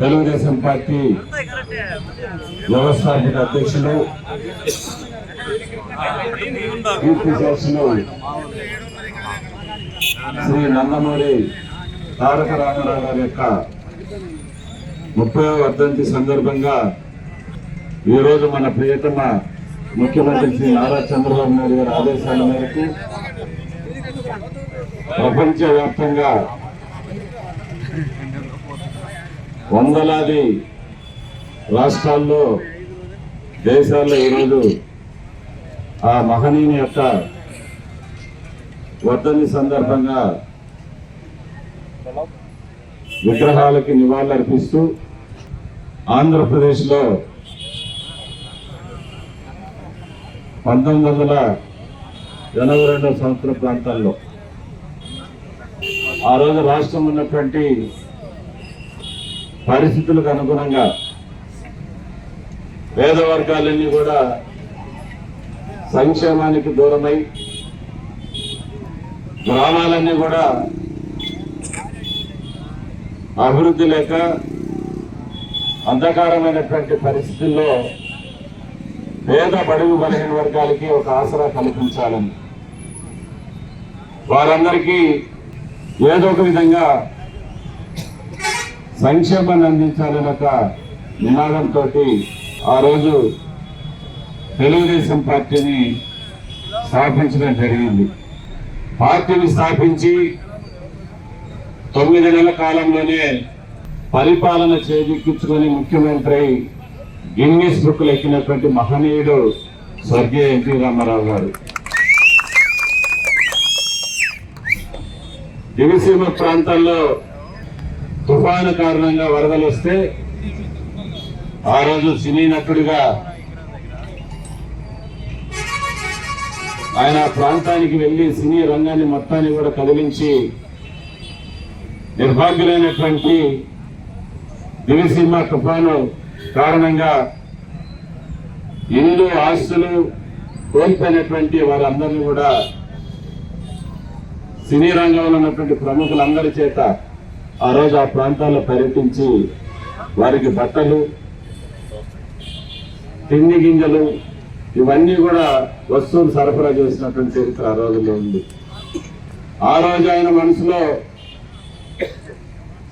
Telugu Desam party వ్యవస్థాపక అధ్యక్షులు కీర్తి శాసన శ్రీ నందమూరి తారక రామారావు గారి యొక్క 30వ వర్ధంతి సందర్భంగా ఈరోజు మన ప్రియతమ ముఖ్యమంత్రి శ్రీ నారా చంద్రబాబు నాయుడు గారి ఆదేశాల మేరకు ప్రపంచవ్యాప్తంగా వందలాది రాష్ట్రాల్లో దేశాల్లో ఈరోజు ఆ మహనీయుని యొక్క వర్ధంతి సందర్భంగా విగ్రహాలకి నివాళులర్పిస్తూ ఆంధ్రప్రదేశ్లో 1982 సంవత్సర ప్రాంతాల్లో ఆ రోజు రాష్ట్రం ఉన్నటువంటి పరిస్థితులకు అనుగుణంగా పేద వర్గాలన్నీ కూడా సంక్షేమానికి దూరమై గ్రామాలన్నీ కూడా అభివృద్ధి లేక అంధకారమైనటువంటి పరిస్థితుల్లో పేద బడుగు బలహీన వర్గాలకి ఒక ఆసరా కల్పించాలని వారందరికీ ఏదో ఒక విధంగా సంక్షేమాన్ని అందించాలని ఒక నినాదంతో ఆ రోజు తెలుగుదేశం పార్టీని స్థాపించడం జరిగింది. పార్టీని స్థాపించి 9 నెలల కాలంలోనే పరిపాలన చేజిక్కించుకొని ముఖ్యమంత్రి గిన్నిస్ బుక్లు ఎక్కినటువంటి మహనీయుడు స్వర్గీయ ఎన్టీ రామారావు గారు. దివిసీమ ప్రాంతాల్లో తుఫాను కారణంగా వరదలు వస్తే ఆ రోజు సినీ నటుడిగా ఆయన ప్రాంతానికి వెళ్లి సినీ రంగాన్ని మొత్తాన్ని కూడా కదిలించి నిర్భాగ్యులైనటువంటి దివిసీమ తుఫాను కారణంగా ఇల్లు ఆస్తులు కోల్పోయినటువంటి వారందరినీ కూడా సినీ రంగంలో ఉన్నటువంటి ప్రముఖులందరి చేత ఆ రోజు ఆ ప్రాంతాల్లో పర్యటించి వారికి బట్టలు, తిండి గింజలు ఇవన్నీ కూడా వస్తువులు సరఫరా చేసినటువంటి చరిత్ర ఆ రోజుల్లో ఉంది. ఆ రోజు ఆయన మనసులో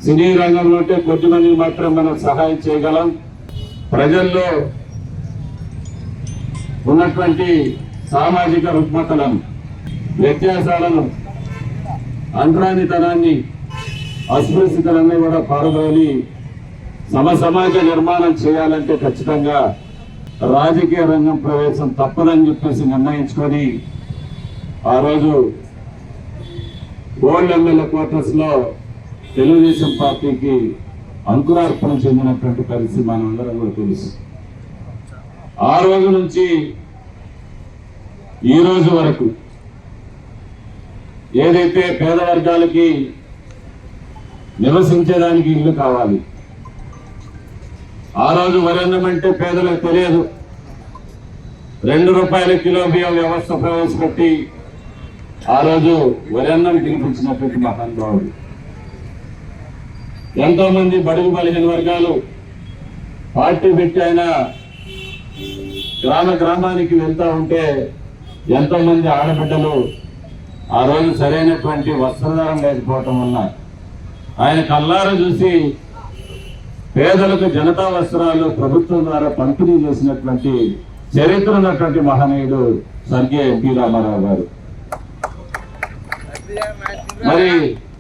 సినీ రంగంలో ఉంటే కొద్దిమందికి మాత్రం మనం సహాయం చేయగలం, ప్రజల్లో ఉన్నటువంటి సామాజిక రుగ్మతలను, వ్యత్యాసాలను, అంటరానితనాన్ని, అస్పృశ్యతలన్నీ కూడా పారదోలి సమాజ నిర్మాణం చేయాలంటే ఖచ్చితంగా రాజకీయ రంగం ప్రవేశం తప్పదని చెప్పేసి నిర్ణయించుకొని ఆ రోజు ఓల్డ్ ఎమ్మెల్యే క్వార్టర్స్ లో తెలుగుదేశం పార్టీకి అంకురార్పణ చెందినటువంటి పరిస్థితి మనందరం కూడా తెలుసు. ఆ రోజు నుంచి ఈ రోజు వరకు ఏదైతే పేద వర్గాలకి నివసించడానికి ఇల్లు కావాలి, ఆ రోజు వరన్నం అంటే పేదలకు తెలియదు, 2 రూపాయల కిలో బియ్యం వ్యవస్థ ప్రవేశపెట్టి ఆ రోజు వరన్నం తినిపించినటువంటి మహానుభావుడు. ఎంతో మంది బడుగు బలహీన వర్గాలు పార్టీ పెట్టి ఆయన గ్రామానికి వెళ్తా ఉంటే ఎంతో మంది ఆడబిడ్డలు ఆ రోజు సరైనటువంటి వస్త్రధారం లేకపోవటం వల్ల ఆయన కళ్ళారా చూసి పేదలకు జనతా వస్త్రాలు ప్రభుత్వం ద్వారా పంపిణీ చేసినటువంటి చరిత్ర ఉన్నటువంటి మహనీయుడు స్వర్గీయ ఎన్టీ రామారావు గారు. మరి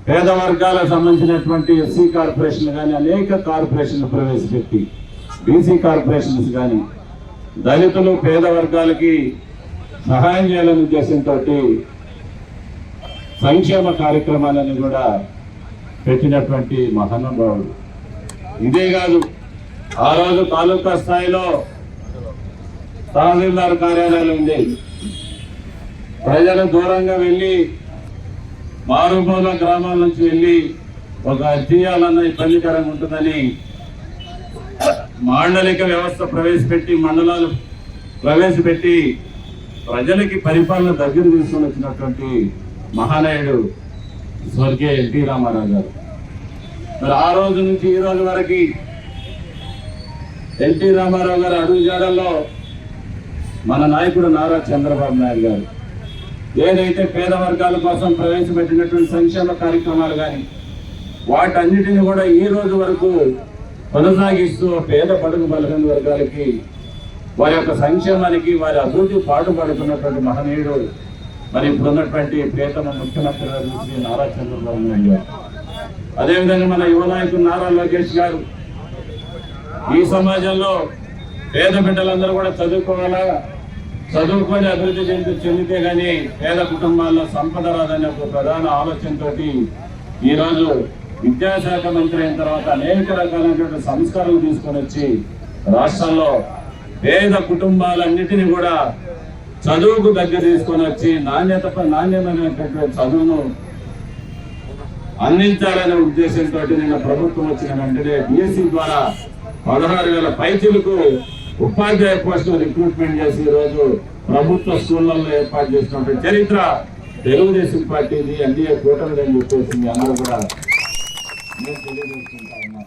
పేద వర్గాలకు సంబంధించినటువంటి ఎస్సీ కార్పొరేషన్లు కానీ అనేక కార్పొరేషన్లు ప్రవేశపెట్టి, బీసీ కార్పొరేషన్స్ కానీ దళితులు పేద వర్గాలకి సహాయం చేయాలనే ఉద్దేశంతో సంక్షేమ కార్యక్రమాలను కూడా పెట్టినటువంటి మహానుభావుడు. ఇదే కాదు, ఆ రోజు తాలూకా స్థాయిలో తహసీల్దార్ కార్యాలయాలు ఉండేవి. ప్రజలు దూరంగా వెళ్ళి మారుమూల గ్రామాల నుంచి వెళ్ళి ఒక అర్జీ ఇవ్వాలన్న ఇబ్బందికరంగా ఉంటుందని మాండలిక వ్యవస్థ ప్రవేశపెట్టి, మండలాలు ప్రవేశపెట్టి ప్రజలకి పరిపాలన దగ్గర తీసుకొని వచ్చినటువంటి మహానాయుడు స్వర్గీయ ఎన్టీ రామారావు గారు. మరి ఆ రోజు నుంచి ఈ రోజు వరకు ఎన్టీ రామారావు గారు అడుగుజాడల్లో మన నాయకుడు నారా చంద్రబాబు నాయుడు గారు ఏదైతే పేద వర్గాల కోసం ప్రవేశపెట్టినటువంటి సంక్షేమ కార్యక్రమాలు కానీ వాటన్నిటిని కూడా ఈ రోజు వరకు కొనసాగిస్తూ పేద బడుగు బలహీన వర్గాలకి వారి యొక్క సంక్షేమానికి వారి అభివృద్ధి పాటుపడుతున్నటువంటి మహనీయుడు మరి ఇప్పుడున్నటువంటి ప్రియతమ ముఖ్యమంత్రి శ్రీ నారా చంద్రబాబు నాయుడు గారు. అదేవిధంగా మన యువ నాయకుడు నారా లోకేష్ గారు ఈ సమాజంలో పేద బిడ్డలందరూ కూడా చదువుకోవాలా, చదువుకొని అభివృద్ధి చెందితే గానీ పేద కుటుంబాల్లో సంపద రాదనే ఒక ప్రధాన ఆలోచనతో ఈరోజు విద్యాశాఖ మంత్రి అయిన తర్వాత అనేక రకాలైనటువంటి సంస్కరణలు తీసుకొని వచ్చి రాష్ట్రంలో పేద కుటుంబాలన్నిటినీ కూడా చదువుకు దగ్గర తీసుకొని వచ్చి నాణ్యమైనటువంటి చదువును అందించాలనే ఉద్దేశంతో నిన్న ప్రభుత్వం వచ్చిన వెంటనే డిఎస్సి ద్వారా 16,000 పైచీలకు ఉపాధ్యాయ పోస్టులు రిక్రూట్మెంట్ చేసి ఈరోజు ప్రభుత్వ స్కూళ్లలో ఏర్పాటు చేసినటువంటి చరిత్ర తెలుగుదేశం పార్టీది, ఎన్డీఏ కూటమిది అని చెప్పేసి అందరూ కూడా నేను తెలియజేసుకుంటా ఉన్నా.